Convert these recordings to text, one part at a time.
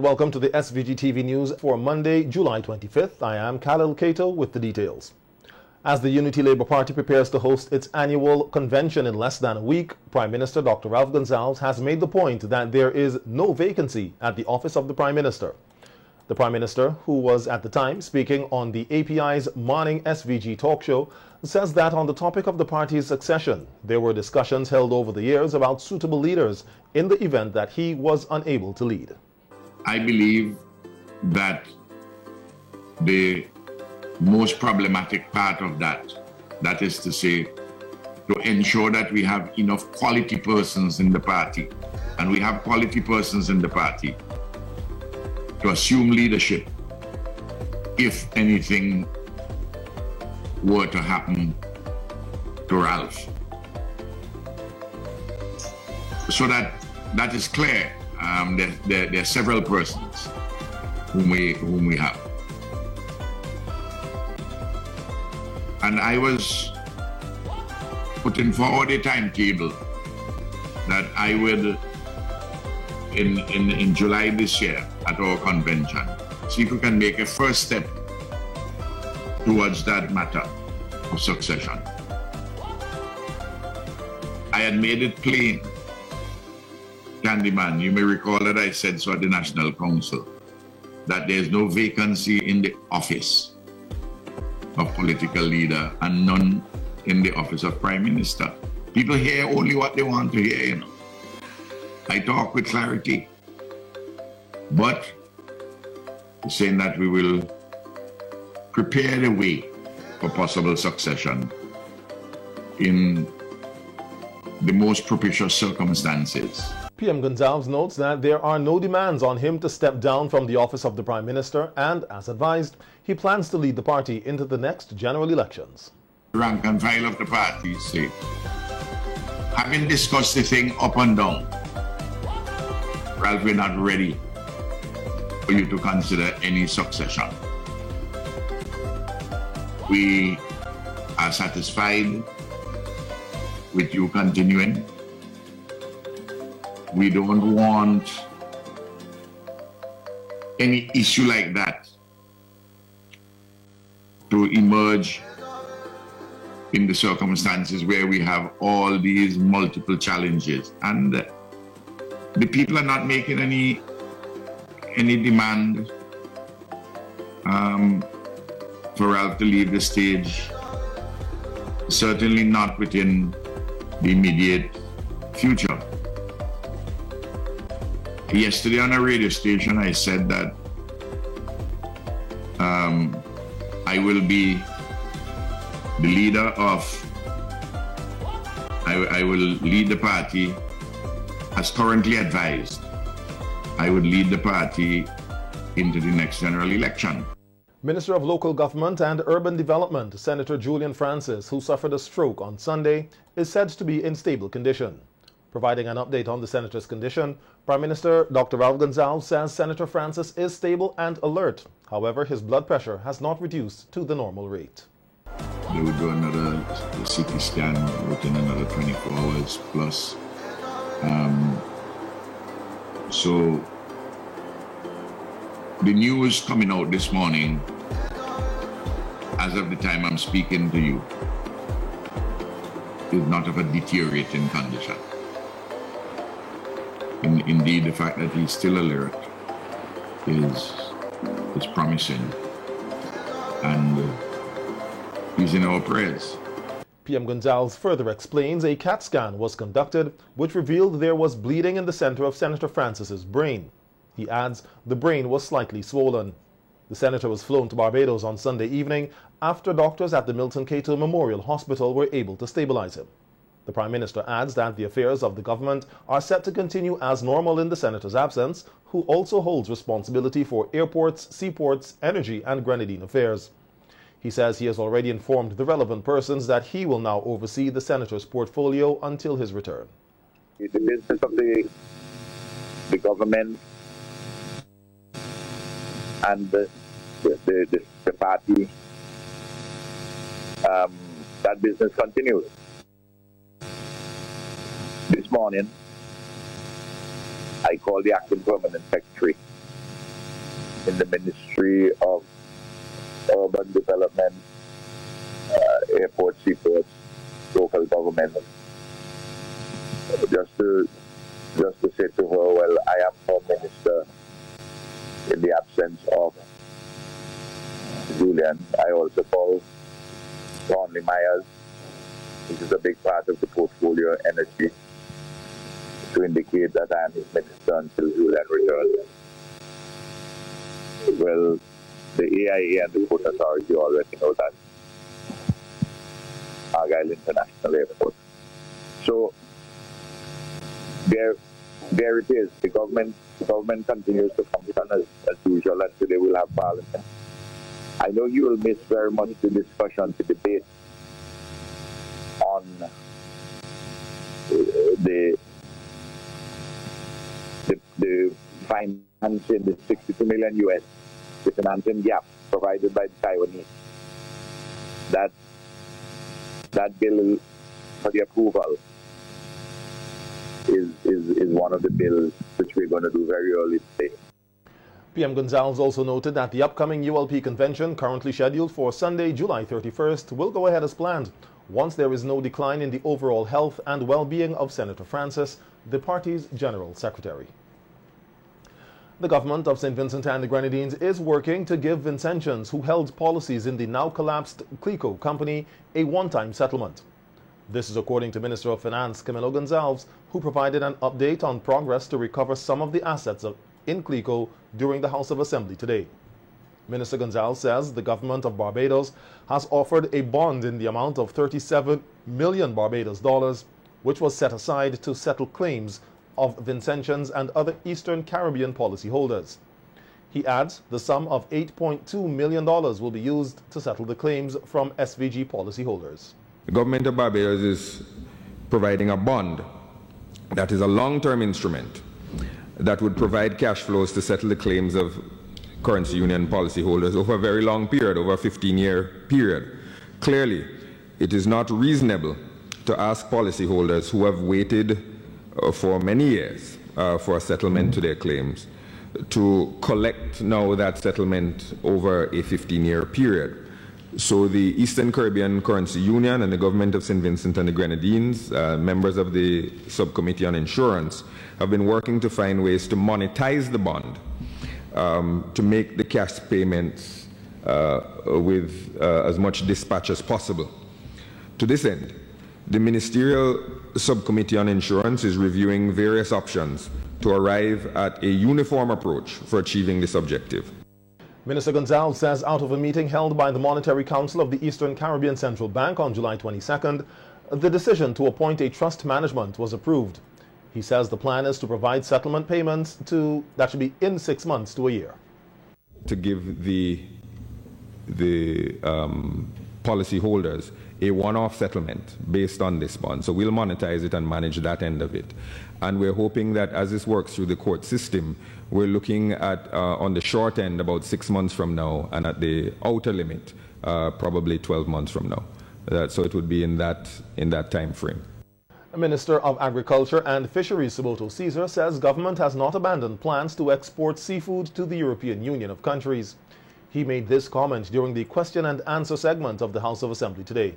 Welcome to the SVG TV News for Monday, July 25th. I am Khalil Kato with the details. As the Unity Labour Party prepares to host its annual convention in less than a week, Prime Minister Dr. Ralph Gonsalves has made the point that there is no vacancy at the office of the Prime Minister. The Prime Minister, who was at the time speaking on the API's morning SVG talk show, says that on the topic of the party's succession, there were discussions held over the years about suitable leaders in the event that he was unable to lead. I believe that the most problematic part of that is to say, to ensure that we have enough quality persons in the party, and we have quality persons in the party to assume leadership if anything were to happen to Ralph. So that is clear. There are several persons whom we have. And I was putting forward a timetable that I would, in July this year at our convention, see if we can make a first step towards that matter of succession. I had made it plain, Candyman, you may recall that I said so at the National Council, that there is no vacancy in the office of political leader and none in the office of Prime Minister. People hear only what they want to hear, you know. I talk with clarity, but saying that we will prepare the way for possible succession in the most propitious circumstances. PM Gonsalves notes that there are no demands on him to step down from the office of the Prime Minister and, as advised, he plans to lead the party into the next general elections. Rank and file of the party say, having discussed the thing up and down, Ralph, we're not ready for you to consider any succession. We are satisfied with you continuing. We don't want any issue like that to emerge in the circumstances where we have all these multiple challenges. And the people are not making any demand for Ralph to leave the stage, certainly not within the immediate future. Yesterday on a radio station, I said that I will be the leader of, I will lead the party as currently advised. I would lead the party into the next general election. Minister of Local Government and Urban Development, Senator Julian Francis, who suffered a stroke on Sunday, is said to be in stable condition. Providing an update on the senator's condition, Prime Minister Dr. Ralph Gonsalves says Senator Francis is stable and alert. However, his blood pressure has not reduced to the normal rate. They would do another CT scan within another 24 hours plus. So the news coming out this morning, as of the time I'm speaking to you, is not of a deteriorating condition. Indeed, the fact that he's still alert is promising, and he's in our prayers. PM Gonsalves further explains a CAT scan was conducted which revealed there was bleeding in the center of Senator Francis's brain. He adds the brain was slightly swollen. The senator was flown to Barbados on Sunday evening after doctors at the Milton Cato Memorial Hospital were able to stabilize him. The Prime Minister adds that the affairs of the government are set to continue as normal in the senator's absence, who also holds responsibility for airports, seaports, energy and Grenadine affairs. He says he has already informed the relevant persons that he will now oversee the senator's portfolio until his return. The business of the government and the party, that business continues. This morning, I called the acting permanent secretary in the Ministry of Urban Development, Airports, Seaports, Local Government, just to say to her, well, I am Prime Minister in the absence of Julian. I also call Thornley Myers, which is a big part of the portfolio energy, to indicate that I am his minister until Julian returns. Well, the AIA and the Port Authority already know that. Argyle International Airport. So there it is. The government continues to function as usual, and today we'll have Parliament. I know you will miss very much the discussion, the debate on the financing, the 62 million US, the financing gap provided by the Taiwanese. That bill for the approval is one of the bills which we're going to do very early today. PM Gonzalez also noted that the upcoming ULP convention, currently scheduled for Sunday, July 31st, will go ahead as planned once there is no decline in the overall health and well-being of Senator Francis, the party's General Secretary. The government of St. Vincent and the Grenadines is working to give Vincentians who held policies in the now-collapsed CLECO company a one-time settlement. This is according to Minister of Finance Camilo Gonzalez, who provided an update on progress to recover some of the assets in CLECO during the House of Assembly today. Minister Gonzalez says the government of Barbados has offered a bond in the amount of 37 million Barbados dollars, which was set aside to settle claims of Vincentians and other Eastern Caribbean policyholders. He adds the sum of $8.2 million will be used to settle the claims from SVG policyholders. The government of Barbados is providing a bond that is a long-term instrument that would provide cash flows to settle the claims of currency union policyholders over a very long period, over a 15-year period. Clearly, it is not reasonable to ask policyholders who have waited for many years for a settlement to their claims to collect now that settlement over a 15-year period. So the Eastern Caribbean Currency Union and the government of St. Vincent and the Grenadines, members of the Subcommittee on Insurance, have been working to find ways to monetize the bond, to make the cash payments with as much dispatch as possible. To this end, the Ministerial Subcommittee on Insurance is reviewing various options to arrive at a uniform approach for achieving this objective. Minister Gonzalez says out of a meeting held by the Monetary Council of the Eastern Caribbean Central Bank on July 22nd, the decision to appoint a trust management was approved. He says the plan is to provide settlement payments that should be in 6 months to a year. To give the policyholders a one-off settlement based on this bond. So we'll monetize it and manage that end of it. And we're hoping that as this works through the court system, we're looking at, on the short end, about 6 months from now, and at the outer limit, probably 12 months from now. So it would be in that time frame. Minister of Agriculture and Fisheries Suboto Caesar says government has not abandoned plans to export seafood to the European Union of countries. He made this comment during the question and answer segment of the House of Assembly today.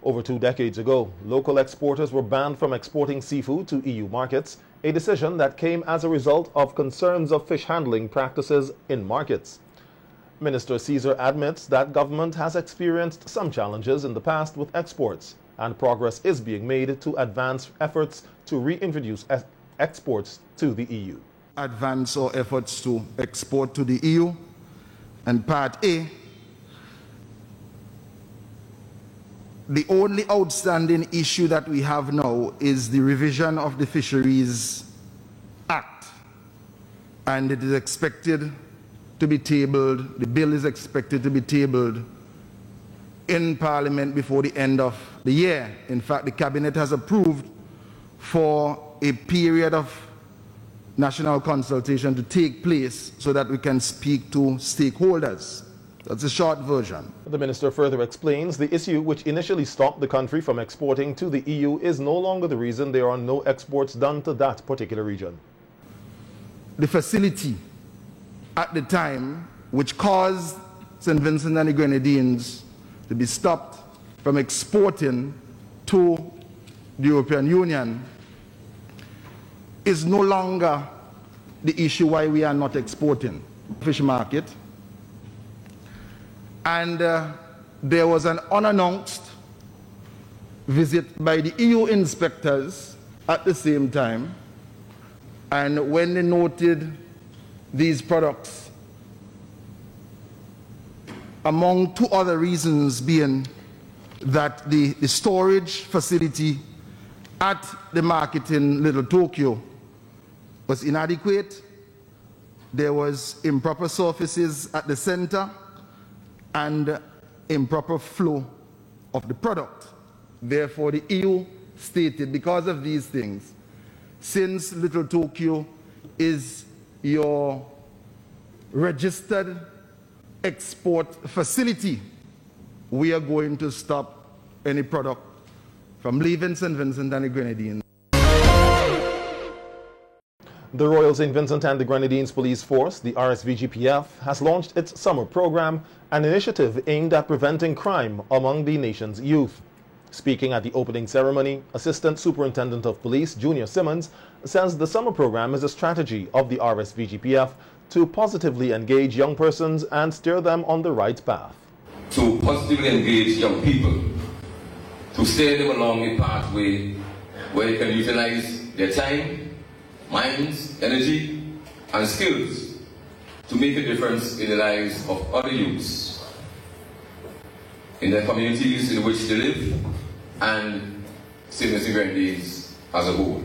Over 2 decades ago, local exporters were banned from exporting seafood to EU markets, a decision that came as a result of concerns of fish handling practices in markets. Minister Caesar admits that government has experienced some challenges in the past with exports, and progress is being made to advance efforts to reintroduce exports to the EU. Advance our efforts to export to the EU. And Part A, the only outstanding issue that we have now is the revision of the Fisheries Act. And it is expected to be tabled, the bill is expected to be tabled in Parliament before the end of the year. In fact, the Cabinet has approved for a period of national consultation to take place so that we can speak to stakeholders. That's a short version. The minister further explains the issue which initially stopped the country from exporting to the EU is no longer the reason there are no exports done to that particular region. The facility at the time, which caused St. Vincent and the Grenadines to be stopped from exporting to the European Union, is no longer the issue why we are not exporting fish market. And there was an unannounced visit by the EU inspectors at the same time, and when they noted these products, among two other reasons being that the storage facility at the market in Little Tokyo was inadequate, there was improper surfaces at the center, and improper flow of the product. Therefore, the EU stated, because of these things, since Little Tokyo is your registered export facility, we are going to stop any product from leaving St. Vincent and the Grenadines. The Royal St. Vincent and the Grenadines Police Force, the RSVGPF, has launched its summer program, an initiative aimed at preventing crime among the nation's youth. Speaking at the opening ceremony, Assistant Superintendent of Police Junior Simmons says the summer program is a strategy of the RSVGPF to positively engage young persons and steer them on the right path. To positively engage young people, to steer them along a pathway where they can utilize their time, minds, energy, and skills to make a difference in the lives of other youths, in their communities in which they live, and St. Vincent and Grenadines as a whole.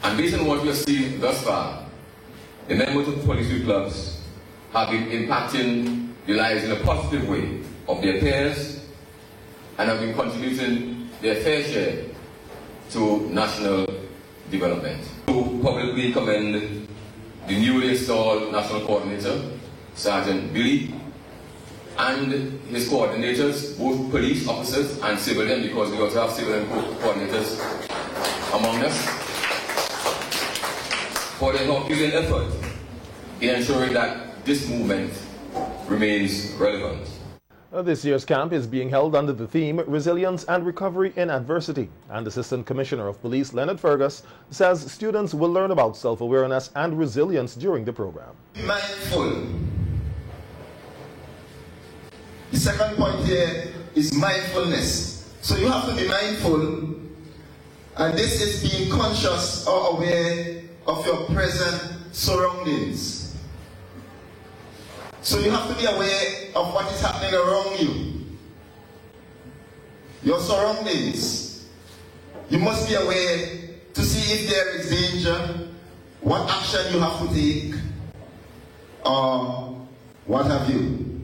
And based on what we have seen thus far, the members of police youth clubs have been impacting the lives in a positive way of their peers and have been contributing their fair share to national development. To publicly commend the newly installed national coordinator, Sergeant Billy, and his coordinators, both police officers and civilian, because we also have civilian coordinators among us, for their Herculean effort in ensuring that this movement remains relevant. This year's camp is being held under the theme Resilience and Recovery in Adversity, and Assistant Commissioner of Police Leonard Fergus says students will learn about self-awareness and resilience during the program. Be mindful. The second point here is mindfulness. So you have to be mindful, and this is being conscious or aware of your present surroundings. So you have to be aware of what is happening around you, your surroundings. You must be aware to see if there is danger, what action you have to take, or what have you.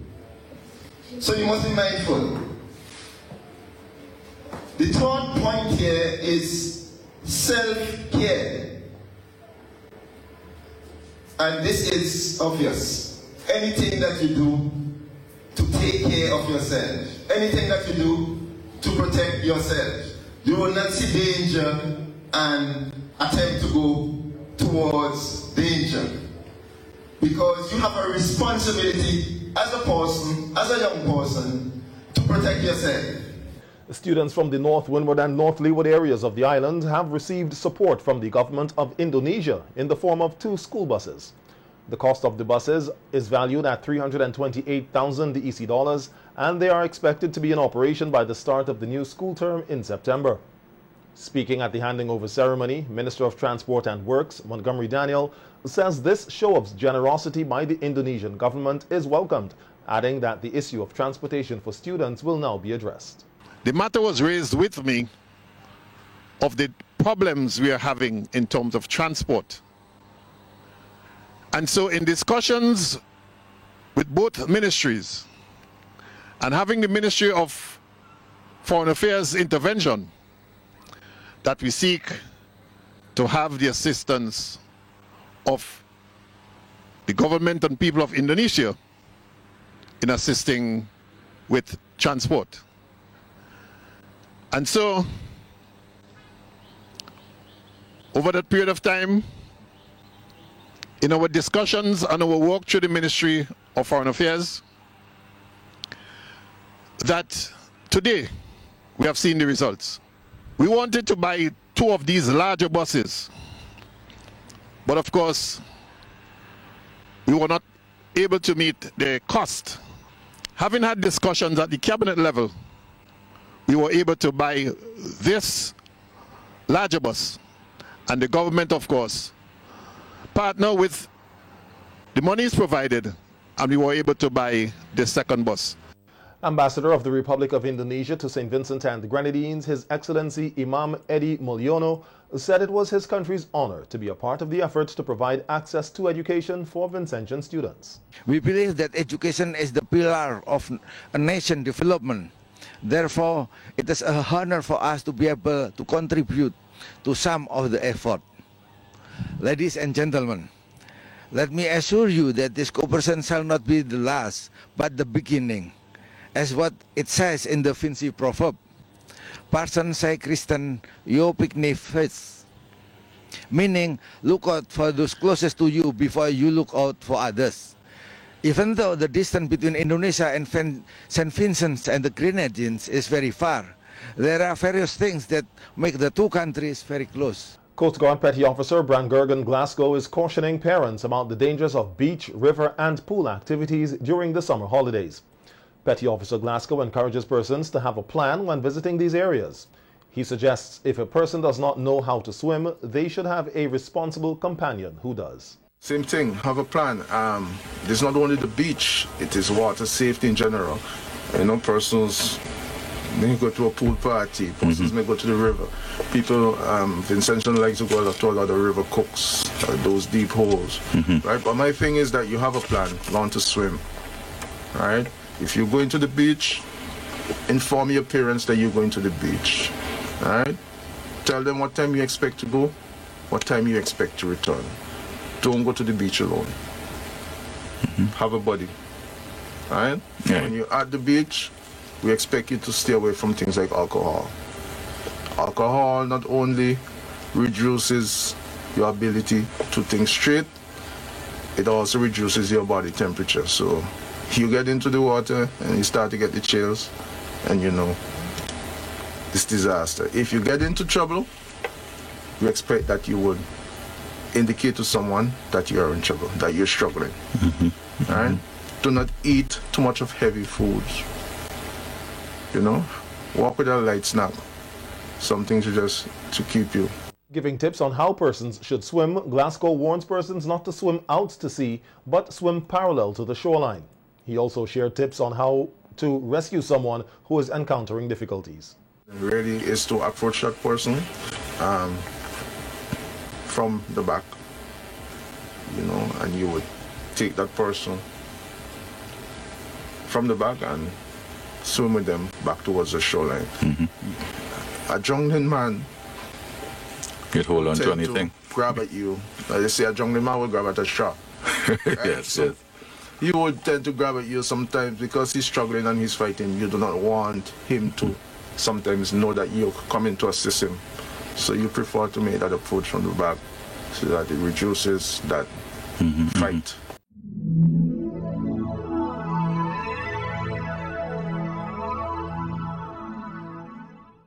So you must be mindful. The third point here is self-care. And this is obvious. Anything that you do to take care of yourself, anything that you do to protect yourself, you will not see danger and attempt to go towards danger. Because you have a responsibility as a person, as a young person, to protect yourself. Students from the North Windward and North Leeward areas of the island have received support from the government of Indonesia in the form of 2 school buses. The cost of the buses is valued at 328,000 EC dollars, and they are expected to be in operation by the start of the new school term in September. Speaking at the handing over ceremony, Minister of Transport and Works, Montgomery Daniel, says this show of generosity by the Indonesian government is welcomed, adding that the issue of transportation for students will now be addressed. The matter was raised with me of the problems we are having in terms of transport. And so in discussions with both ministries and having the Ministry of Foreign Affairs intervention, that we seek to have the assistance of the government and people of Indonesia in assisting with transport. And so, over that period of time, in our discussions and our work through the Ministry of Foreign Affairs, that today we have seen the results. We wanted to buy 2 of these larger buses, but of course we were not able to meet the cost. Having had discussions at the cabinet level, we were able to buy this larger bus, and the government, of course, partner with the monies provided, and we were able to buy the second bus. Ambassador of the Republic of Indonesia to St. Vincent and the Grenadines, His Excellency Imam Eddie Mulyono, said it was his country's honor to be a part of the effort to provide access to education for Vincentian students. We believe that education is the pillar of a nation development. Therefore, it is an honor for us to be able to contribute to some of the effort. Ladies and gentlemen, let me assure you that this cooperation shall not be the last, but the beginning. As what it says in the Vinci proverb, Parson say Christian, yo picnic first. Meaning, look out for those closest to you before you look out for others. Even though the distance between Indonesia and St. Vincent and the Grenadines is very far, there are various things that make the 2 countries very close. Coast Guard Petty Officer Brangergen Glasgow is cautioning parents about the dangers of beach, river and pool activities during the summer holidays. Petty Officer Glasgow encourages persons to have a plan when visiting these areas. He suggests if a person does not know how to swim, they should have a responsible companion who does. Same thing, have a plan. It's not only the beach, it is water safety in general. You know, persons may go to a pool party, persons may go to the river. People, Vincentian likes to go to a lot of river cooks, those deep holes, right? But my thing is that you have a plan, learn to swim, right? If you go into the beach, inform your parents that you're going to the beach, right? Tell them what time you expect to go, what time you expect to return. Don't go to the beach alone. Have a buddy, right? Yeah. When you're at the beach, we expect you to stay away from things like alcohol. Alcohol not only reduces your ability to think straight, it also reduces your body temperature. So you get into the water and you start to get the chills, and you know, it's disaster. If you get into trouble, we expect that you would indicate to someone that you are in trouble, that you're struggling. Right? Do not eat too much of heavy foods. You know, walk with a light snack, something to keep you. Giving tips on how persons should swim, Glasgow warns persons not to swim out to sea, but swim parallel to the shoreline. He also shared tips on how to rescue someone who is encountering difficulties. Really is to approach that person from the back, you know, and you would take that person from the back and swim with them back towards the shoreline. A drowning man get hold on to anything, grab at you. Like they say, a drowning man will grab at a strap. Right? Yes, so yes. He would tend to grab at you sometimes because he's struggling and he's fighting. You do not want him to sometimes know that you're coming to assist him. So you prefer to make that approach from the back so that it reduces that fight.